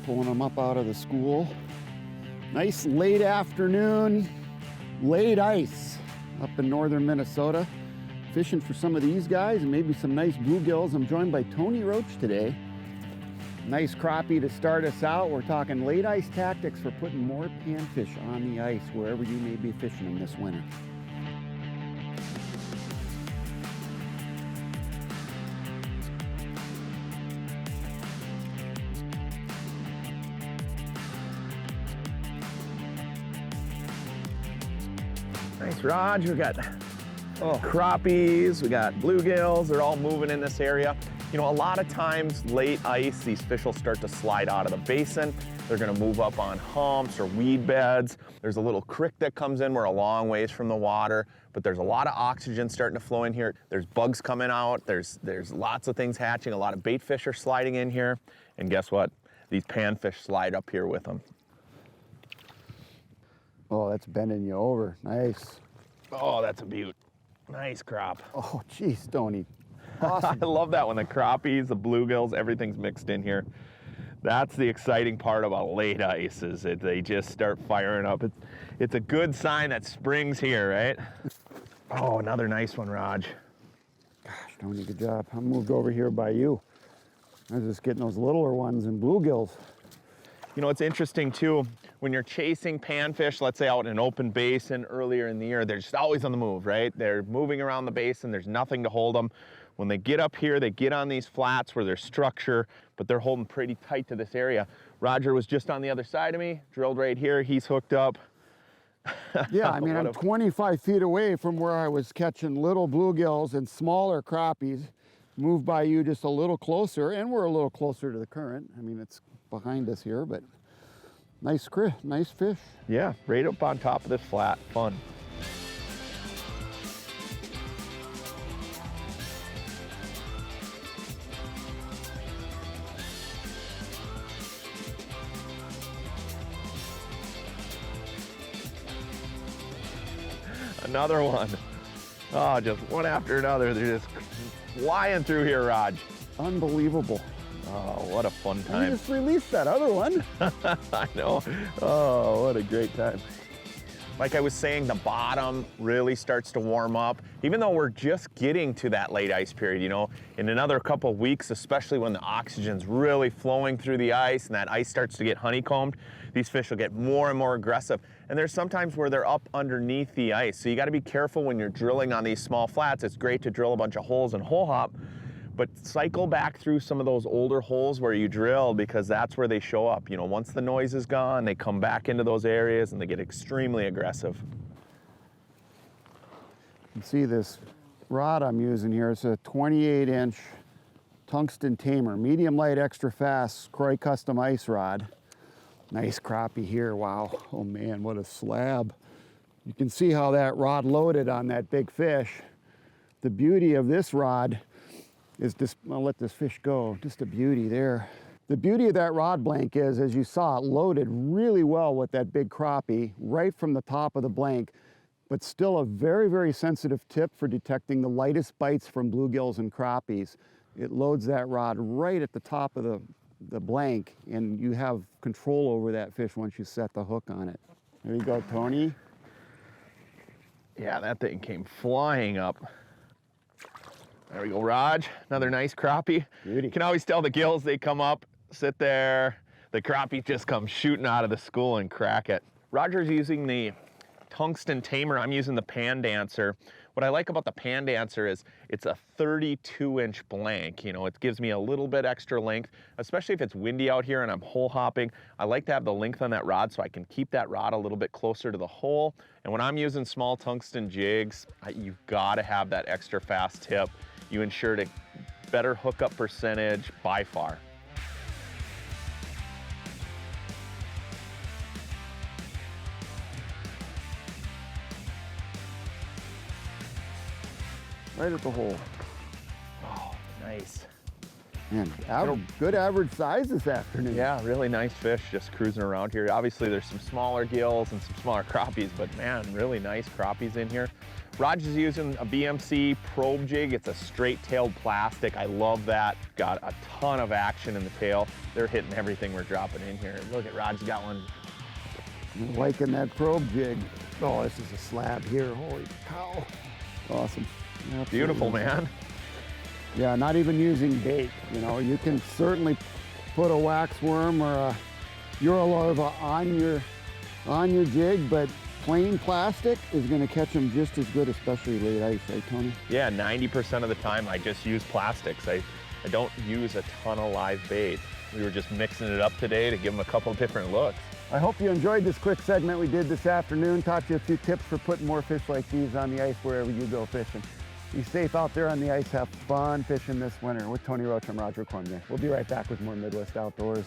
Pulling them up out of the school. Nice late afternoon, late ice up in northern Minnesota. Fishing for some of these guys and maybe some nice bluegills. I'm joined by Tony Roach today. Nice crappie to start us out. We're talking late ice tactics for putting more panfish on the ice wherever you may be fishing them this winter. Nice Raj, we got crappies, we got bluegills, they're all moving in this area. You know, a lot of times late ice, these fish will start to slide out of the basin. They're gonna move up on humps or weed beds. There's a little creek that comes in. We're a long ways from the water, but there's a lot of oxygen starting to flow in here. There's bugs coming out. There's lots of things hatching. A lot of bait fish are sliding in here. And guess what? These panfish slide up here with them. Oh, that's bending you over. Nice. Oh, that's a beaut. Nice crop. Oh, geez, Tony. Awesome. I love that when the crappies, the bluegills, everything's mixed in here. That's the exciting part about late ice, is that they just start firing up. It's a good sign that spring's here, right? Oh, another nice one, Raj. Gosh, Tony, good job. I moved over here by you. I was just getting those littler ones and bluegills. You know, it's interesting too, when you're chasing panfish, let's say out in an open basin earlier in the year, they're just always on the move, right? They're moving around the basin, there's nothing to hold them. When they get up here, they get on these flats where there's structure, but they're holding pretty tight to this area. Roger was just on the other side of me, drilled right here, he's hooked up. Yeah, I mean, I'm 25 feet away from where I was catching little bluegills and smaller crappies. Moved by you just a little closer, and we're a little closer to the current. I mean, it's behind us here, but nice fish. Yeah, right up on top of this flat, fun. Another one. Oh, just one after another. They're just flying through here, Raj. Unbelievable. Oh, what a fun time. You just released that other one. I know. Oh, what a great time. Like I was saying, the bottom really starts to warm up. Even though we're just getting to that late ice period, you know, in another couple of weeks, especially when the oxygen's really flowing through the ice and that ice starts to get honeycombed, these fish will get more and more aggressive. And there's sometimes where they're up underneath the ice. So you gotta be careful when you're drilling on these small flats. It's great to drill a bunch of holes and hole hop, but cycle back through some of those older holes where you drilled, because that's where they show up. You know, once the noise is gone, they come back into those areas and they get extremely aggressive. You can see this rod I'm using here. It's a 28-inch tungsten tamer, medium light, extra fast, Croy custom ice rod. Nice crappie here, wow. Oh man, what a slab. You can see how that rod loaded on that big fish. The beauty of this rod is this, I'll let this fish go, just a beauty there. The beauty of that rod blank is, as you saw, it loaded really well with that big crappie right from the top of the blank, but still a very, very sensitive tip for detecting the lightest bites from bluegills and crappies. It loads that rod right at the top of the blank, and you have control over that fish once you set the hook on it. There you go, Tony. Yeah, that thing came flying up. There we go, Raj. Another nice crappie. Beauty. You can always tell the gills, they come up, sit there. The crappie just comes shooting out of the school and crack it. Roger's using the tungsten tamer. I'm using the Pan Dancer. What I like about the Pan Dancer is it's a 32-inch blank. You know, it gives me a little bit extra length, especially if it's windy out here and I'm hole hopping. I like to have the length on that rod so I can keep that rod a little bit closer to the hole. And when I'm using small tungsten jigs, you've got to have that extra fast tip. You ensure to better hookup percentage by far. Right at the hole. Oh, nice. Man, good average size this afternoon. Yeah, really nice fish just cruising around here. Obviously there's some smaller gills and some smaller crappies, but man, really nice crappies in here. Raj is using a BMC probe jig. It's a straight-tailed plastic. I love that. Got a ton of action in the tail. They're hitting everything we're dropping in here. Look at Raj's got one. I'm liking that probe jig. Oh, this is a slab here. Holy cow. Awesome. Absolutely. Beautiful, man. Yeah, not even using bait. You know, you can certainly put a wax worm or a Uralarva on your jig, but plain plastic is going to catch them just as good, especially late ice, right, Tony? Yeah, 90% of the time I just use plastics. I don't use a ton of live bait. We were just mixing it up today to give them a couple different looks. I hope you enjoyed this quick segment we did this afternoon. Taught you a few tips for putting more fish like these on the ice wherever you go fishing. Be safe out there on the ice. Have fun fishing this winter. With Tony Roach, I'm Roger Cormier. We'll be right back with more Midwest Outdoors.